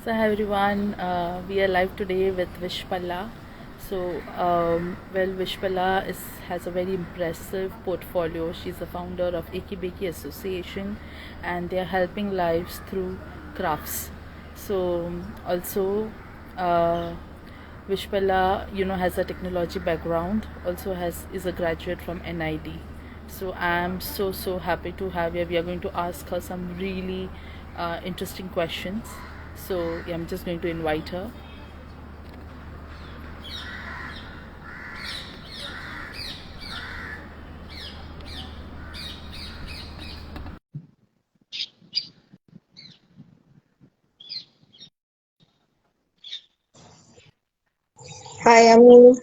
So hi everyone, we are live today with Vishpala. Vishpala has a very impressive portfolio. She's the founder of Eki Beki Association, and they are helping lives through crafts. Also, uh, Vishpala, has a technology background. Also is a graduate from NID. So I'm so happy to have her. We are going to ask her some really interesting questions. So yeah, I'm just going to invite her. Hi, Ami.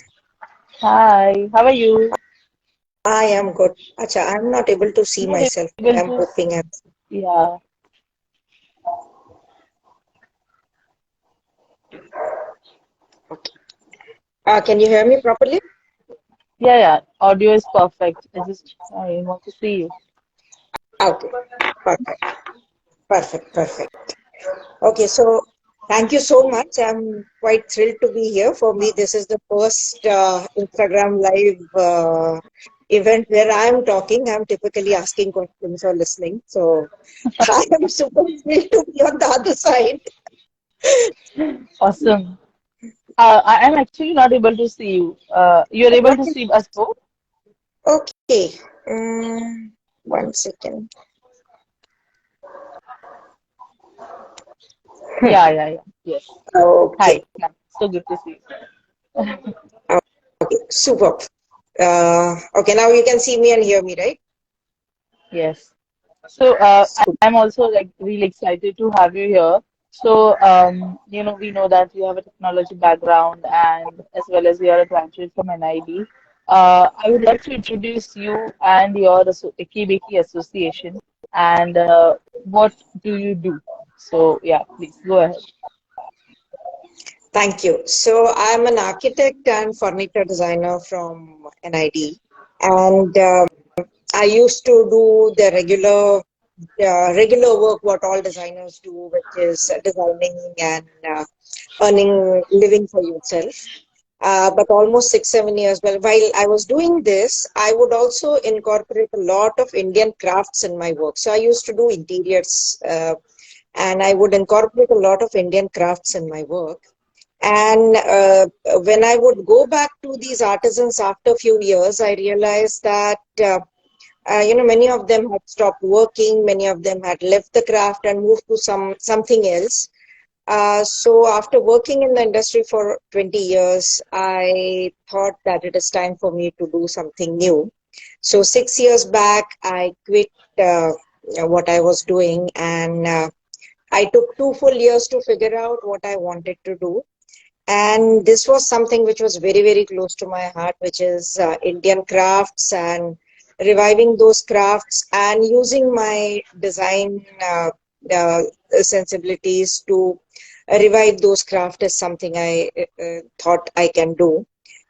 Hi, how are you? I am good. Acha, I'm not able to see Not myself. able I'm to. hoping I'm Yeah, okay. Can you hear me properly? yeah. Audio is perfect. I want to see you. Okay. Perfect. Perfect. Okay, so thank you so much. I'm quite thrilled to be here. For me, this is the first Instagram live event where I'm talking. I'm typically asking questions or listening. So I am super thrilled to be on the other side. Awesome. I am actually not able to see you. You're able Not to see us both? okay. Um, 1 second. Yeah. Yes. Okay. Hi. Yeah. So good to see you. Okay, super. Okay, now you can see me and hear me, right? Yes. So I'm also like really excited to have you here. So we know that you have a technology background and as well as you are a graduate from NID. I would like to introduce you and your Kibiki Association and what do you do? So yeah, please go ahead. Thank you. So I'm an architect and furniture designer from NID, and I used to do the regular work what all designers do, which is designing and earning living for yourself. But almost 6, 7 years. Well, while I was doing this, I would also incorporate a lot of Indian crafts in my work. So I used to do interiors, and I would incorporate a lot of Indian crafts in my work. And when I would go back to these artisans after a few years, I realized that many of them had stopped working, many of them had left the craft and moved to something else. So after working in the industry for 20 years, I thought that it is time for me to do something new. So 6 years back, I quit what I was doing, and I took 2 full years to figure out what I wanted to do. And this was something which was very close to my heart, which is Indian crafts and reviving those crafts and using my design uh, sensibilities to revive those crafts is something I thought I can do.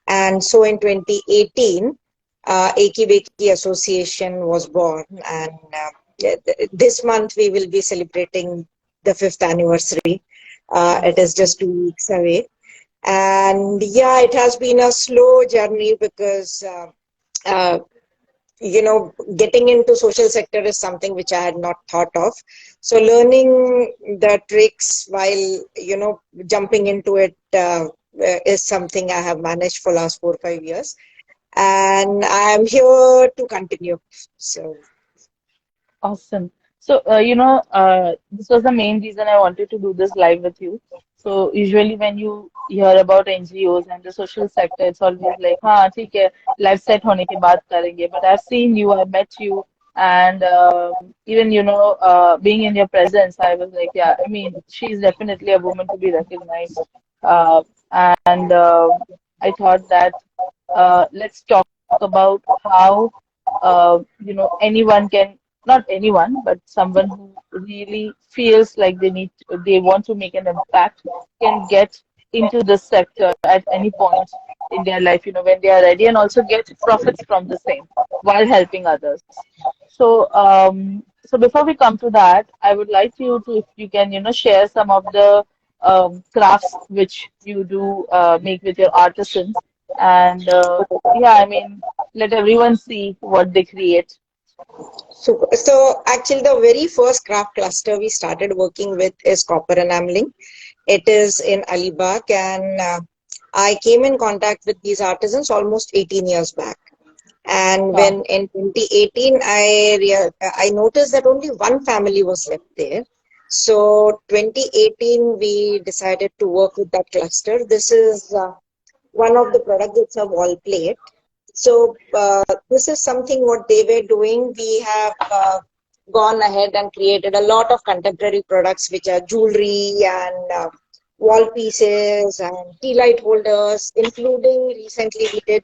And so in 2018, Eki Beki Association was born, and this month we will be celebrating the fifth anniversary. It is just 2 weeks away, and yeah, it has been a slow journey because uh, getting into social sector is something which I had not thought of. So learning the tricks while jumping into it is something I have managed for last 4 or 5 years, and I am here to continue. So Awesome. So, this was the main reason I wanted to do this live with you. So, usually when you hear about NGOs and the social sector, it's always like, हाँ ठीक है, life set होने के बाद करेंगे. But I've seen you, I met you, and even being in your presence, I was like, yeah, I mean, she's definitely a woman to be recognized. Uh, and I thought that let's talk about how anyone can, not anyone, but someone who really feels like they want to make an impact can get into this sector at any point in their life, when they are ready, and also get profits from the same while helping others. So before we come to that, I would like you to, if you can, share some of the crafts which you do make with your artisans. And yeah, I mean, let everyone see what they create. So actually, the very first craft cluster we started working with is copper enameling. It is in Alibag, and I came in contact with these artisans almost 18 years back. And Wow. when in 2018, I noticed that only one family was left there. So 2018, we decided to work with that cluster. This is one of the products. It's a wall plate. So this is something what they were doing. We have gone ahead and created a lot of contemporary products, which are jewelry and wall pieces and tea light holders, including recently we did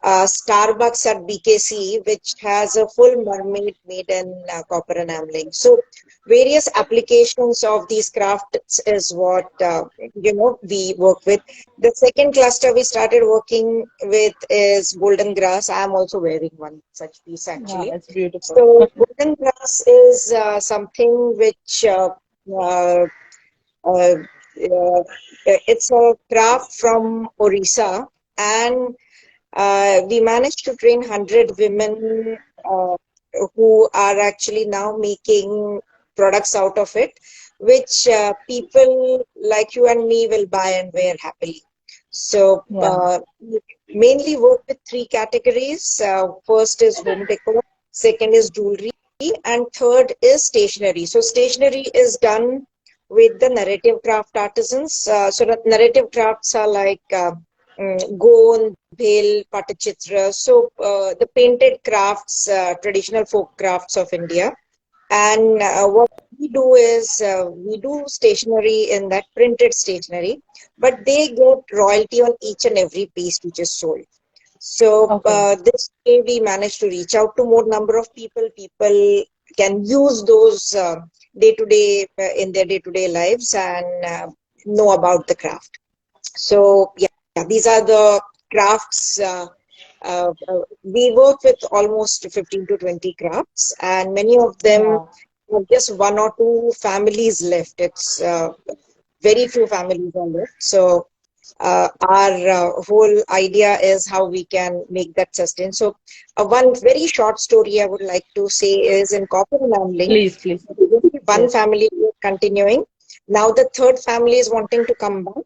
Starbucks at BKC, which has a full mermaid made in copper enameling. So various applications of these crafts is what we work with. The second cluster we started working with is golden grass. I am also wearing one such piece Yeah, actually. it's beautiful. So golden grass is something which uh, uh, it's a craft from Orissa, and we managed to train 100 women who are actually now making products out of it, which people like you and me will buy and wear happily. So, Yeah. mainly work with three categories. First is home decor, second is jewelry, and third is stationery. So, stationery is done with the narrative craft artisans. So, the narrative crafts are like Gond, Bhel, Patachitra. So the painted crafts, traditional folk crafts of India. And what we do is we do stationery in that printed stationery, but they get royalty on each and every piece which is sold. So Okay. this way we manage to reach out to more number of people. People can use those day to day in their day to day lives and know about the craft. So yeah, these are the crafts. We work with almost 15 to 20 crafts, and many of them Wow. have just one or two families left. It's very few families are left. So our whole idea is how we can make that sustain. So one very short story I would like to say is in copper enameling, Please, please. one Yes. family is continuing. Now the third family is wanting to come back,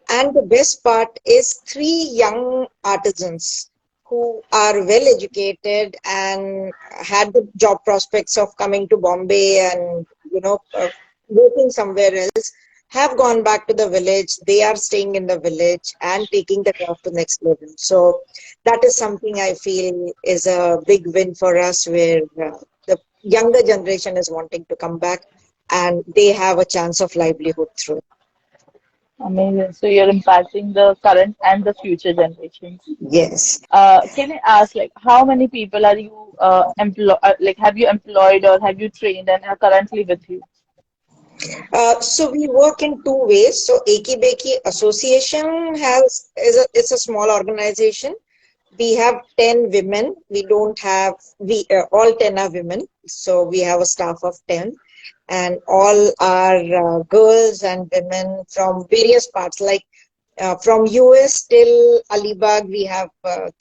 and the best part is three young artisans who are well educated and had the job prospects of coming to Bombay and working somewhere else have gone back to the village. They are staying in the village and taking the craft to next level. So that is something I feel is a big win for us, where the younger generation is wanting to come back and they have a chance of livelihood through it. Amazing. So you're impacting the current and the future generations. Yes. Can I ask, like, how many people are you like, have you employed or have you trained and are currently with you? So we work in two ways. So Eki Beki Association it's a small organization. We have 10 women. We don't have we all 10 are women. So we have a staff of 10, and all are girls and women from various parts. Like from US till Alibag, we have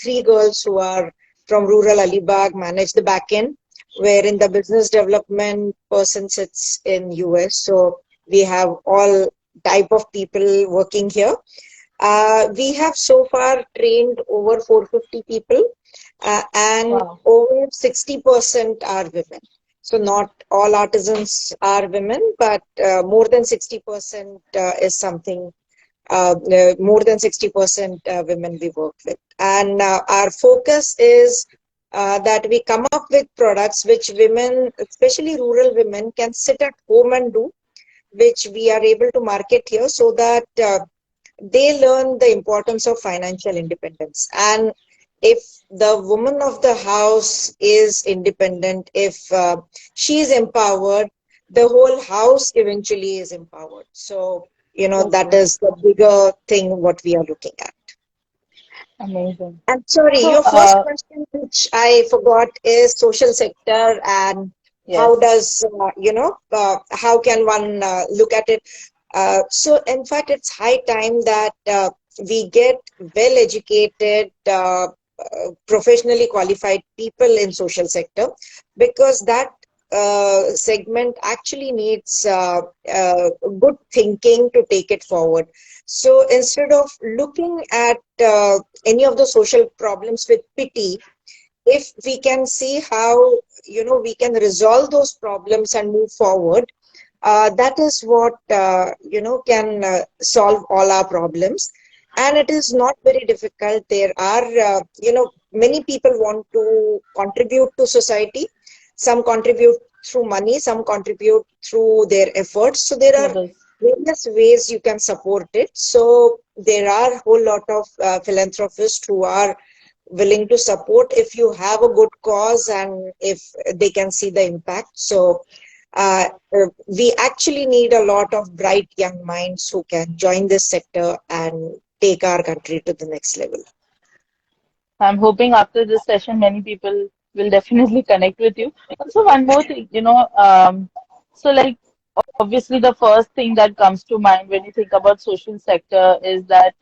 three girls who are from rural Alibag, manage the back end, wherein the business development person sits in US. So we have all type of people working here. We have so far trained over 450 people, and Wow. over 60% are women. So not all artisans are women, but more than 60% is something more than 60% women we work with. And our focus is that we come up with products which women, especially rural women, can sit at home and do, which we are able to market here so that they learn the importance of financial independence. And if the woman of the house is independent, if she is empowered, the whole house eventually is empowered. So, So that true. is the bigger thing what we are looking at. Amazing. And sorry, So, your first question, which I forgot, is social sector and how yes. does, how can one look at it? So in fact, it's high time that we get well educated, professionally qualified people in social sector, because that segment actually needs good thinking to take it forward. So instead of looking at any of the social problems with pity, if we can see how we can resolve those problems and move forward, that is what can solve all our problems. And it is not very difficult. There are many people want to contribute to society. Some contribute through money, some contribute through their efforts. So there are Others. various ways you can support it. So there are a whole lot of philanthropists who are willing to support if you have a good cause and if they can see the impact. So we actually need a lot of bright young minds who can join this sector and take our country to the next level. I'm hoping after this session, many people will definitely connect with you. Also, one more thing, so like obviously the first thing that comes to mind when you think about social sector is that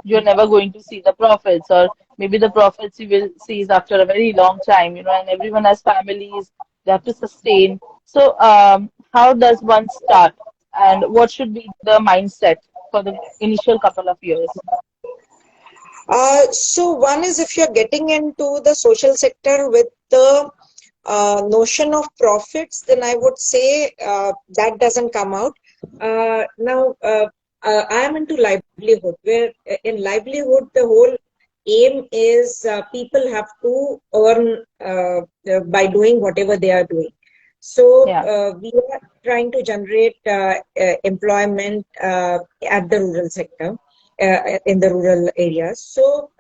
you're never going to see the profits, or maybe the profits you will see is after a very long time, and everyone has families, they have to sustain. So, how does one start, and what should be the mindset for the initial couple of years? So one is, if you're getting into the social sector with the notion of profits, then I would say that doesn't come out. Now, I am into livelihood, where in livelihood, the whole aim is people have to earn by doing whatever they are doing. So Yeah, we are trying to generate employment at the rural sector, in the rural areas. So,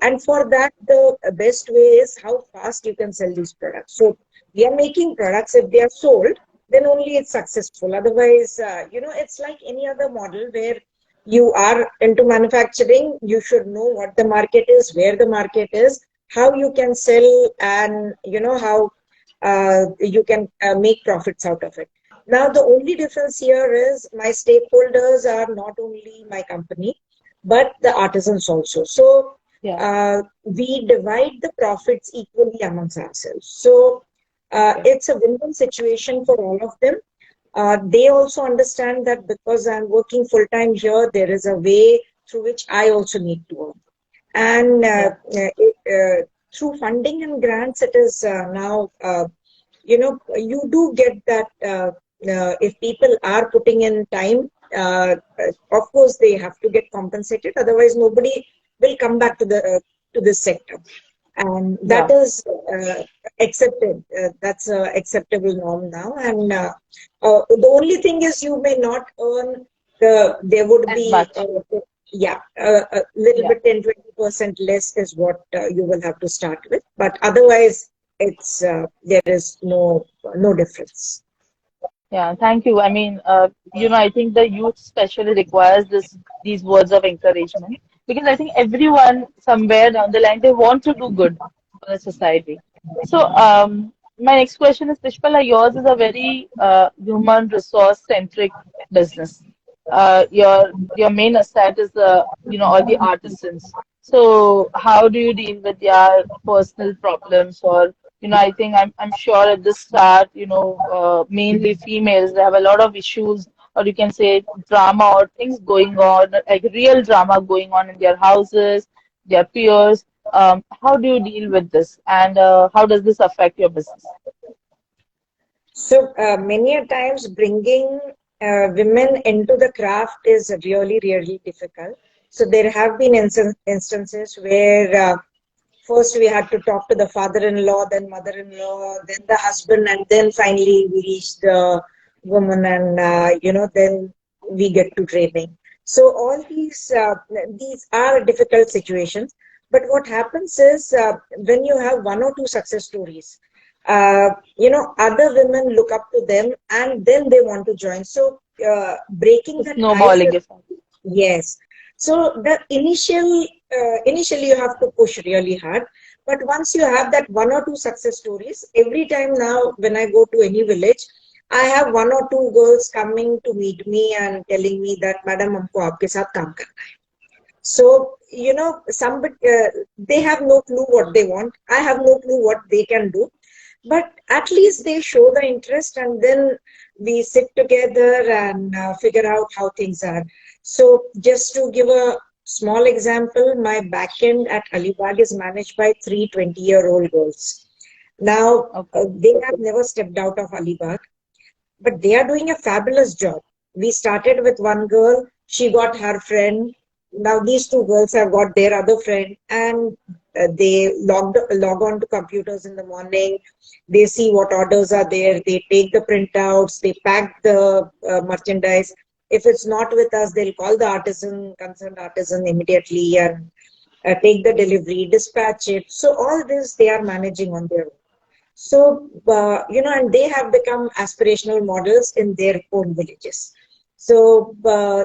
and for that, the best way is how fast you can sell these products. So, we are making products. If they are sold, then only it's successful. Otherwise, it's like any other model where you are into manufacturing. You should know what the market is, where the market is, how you can sell, and how you can make profits out of it. Now, the only difference here is my stakeholders are not only my company, but the artisans also. So yeah, we divide the profits equally amongst ourselves. So okay, it's a win-win situation for all of them. They also understand that because I'm working full time here, there is a way through which I also need to earn. And yeah, through funding and grants, it is now you do get that if people are putting in time, of course they have to get compensated. Otherwise, nobody will come back to this sector, and that yeah, is accepted. That's a acceptable norm now. And the only thing is, you may not earn there would as be much. yeah, a little Yeah. bit, 10-20% less is what you will have to start with. But otherwise, it's there is no difference. Yeah, thank you. I mean, I think the youth especially requires these words of encouragement, because I think everyone somewhere down the line they want to do good for the society. So, my next question is, Pushpala, yours is a very human resource centric business. Your main asset is all the artisans. So, how do you deal with their personal problems, or I think I'm sure at the start, mainly females, they have a lot of issues, or you can say drama or things going on, like real drama going on in their houses, their peers. How do you deal with this, and how does this affect your business? So many a times bringing women into the craft is really, really difficult. So there have been instances where first we had to talk to the father-in-law, then mother-in-law, then the husband, and then finally we reach the woman, and then we get to training. So all these are difficult situations. But what happens is, when you have one or two success stories, other women look up to them, and then they want to join. So breaking The that ice snowballing is, effect. yes. So the initially you have to push really hard, but once you have that one or two success stories, every time now when I go to any village, I have one or two girls coming to meet me and telling me that, Madam, हमको आपके साथ काम करना है. So, somebody, they have no clue what they want. I have no clue what they can do. But at least they show the interest, and then we sit together and figure out how things are. So, just to give a small example, my backend at Alibag is managed by three 20-year-old girls. Now, Okay. they have never stepped out of Alibag, but they are doing a fabulous job. We started with one girl, she got her friend. Now these two girls have got their other friend, and they log on to computers in the morning. They see what orders are there. They take the printouts. They pack the merchandise. If it's not with us, they'll call the concerned artisan immediately and take the delivery, dispatch it. So all this they are managing on their own. So, and they have become aspirational models in their own villages. So,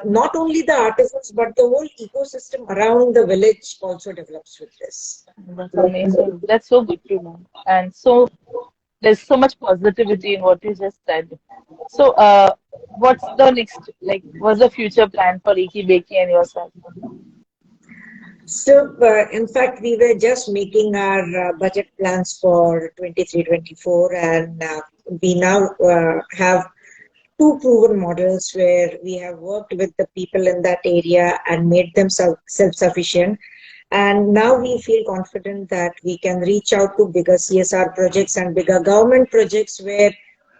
not only the artisans, but the whole ecosystem around the village also develops with this. That's amazing. That's so good to know. And so there's so much positivity in what you just said. So, what's the next, like, what's the future plan for Iki Beki and yourself? So, in fact, we were just making our budget plans for 23-24, and we now have two proven models where we have worked with the people in that area and made them self-sufficient. And now we feel confident that we can reach out to bigger CSR projects and bigger government projects where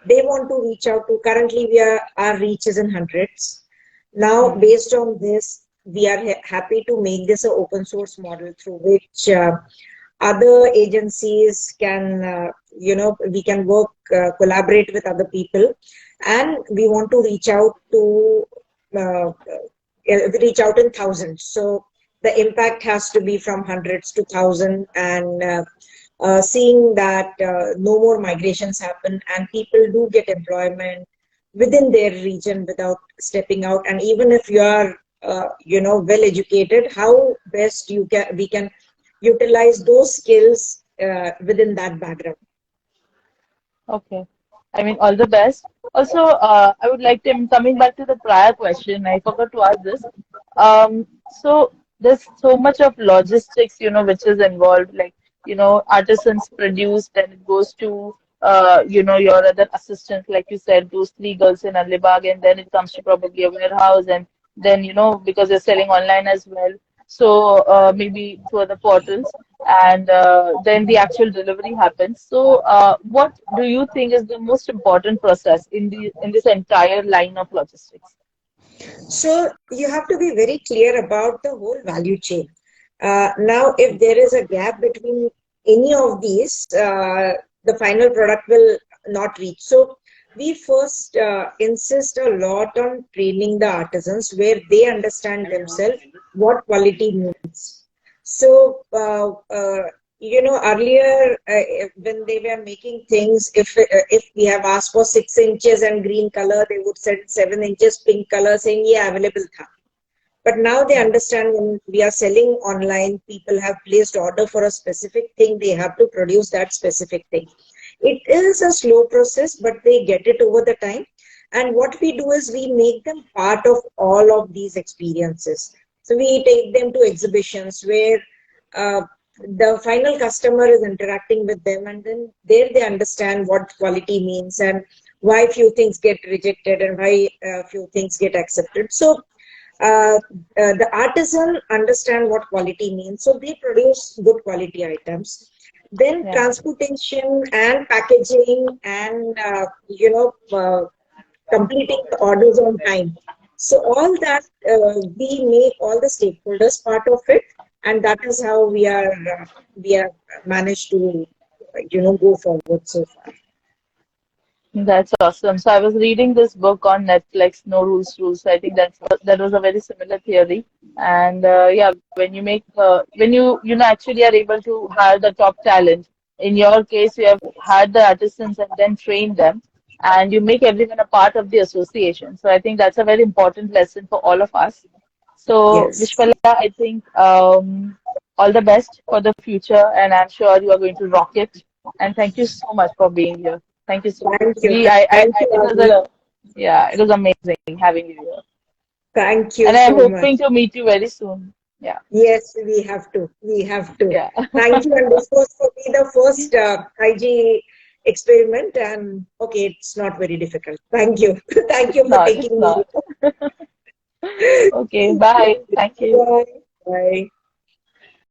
they want to reach out to. Currently, our reach is in hundreds. Now, Hmm. based on this, we are happy to make this an open source model through which other agencies can, we can work, collaborate with other people, and we want to reach out in thousands. So the impact has to be from hundreds to thousand, and seeing that no more migrations happen and people do get employment within their region without stepping out. And even if you are, well educated, how best we can utilize those skills within that background. Okay. I mean, all the best. Also, I would like to, coming back to the prior question, I forgot to ask this. So there's so much of logistics, which is involved. Like, artisans produce, then it goes to, your other assistants, like you said, those three girls in Alibag, and then it comes to probably a warehouse, and then, because you're selling online as well. So maybe through other portals, and then the actual delivery happens. So, what do you think is the most important process in this entire line of logistics? So you have to be very clear about the whole value chain. Now, if there is a gap between any of these, the final product will not reach. So we first insist a lot on training the artisans where they understand themselves what quality means. So, earlier when they were making things, if we have asked for 6 inches and green color, they would send 7 inches pink color saying, yeah, available tha. But now they Yeah. understand when we are selling online, people have placed order for a specific thing, they have to produce that specific thing. It is a slow process, but they get it over the time. And what we do is we make them part of all of these experiences. So we take them to exhibitions where uh, the final customer is interacting with them, and then there they understand what quality means and why few things get rejected and why few things get accepted. So the artisan understand what quality means, so they produce good quality items. Then Yeah. transportation and packaging and completing the orders on time. So all that we make all the stakeholders part of it, and that is how we have managed to go forward so far. That's awesome. So I was reading this book on Netflix, No Rules Rules. So I think that was a very similar theory. And yeah, when you make when you know actually are able to hire the top talent. In your case, you have hired the artisans and then trained them, and you make everyone a part of the association. So I think that's a very important lesson for all of us. So Yes. Vishwala, I think all the best for the future, and I'm sure you are going to rock it. And thank you so much for being here. Thank you so much. Thank you. Thank you, It was Avi. yeah, it was amazing having you here. Thank you And I'm so much. hoping to meet you very soon. Yeah, Yes, we have to. We have to. yeah. Thank you. And this was for me the first IG experiment. And okay, it's not very difficult. Thank you. Thank It's you for not, it's taking me. not. Okay, bye. Thank you. Bye. Bye.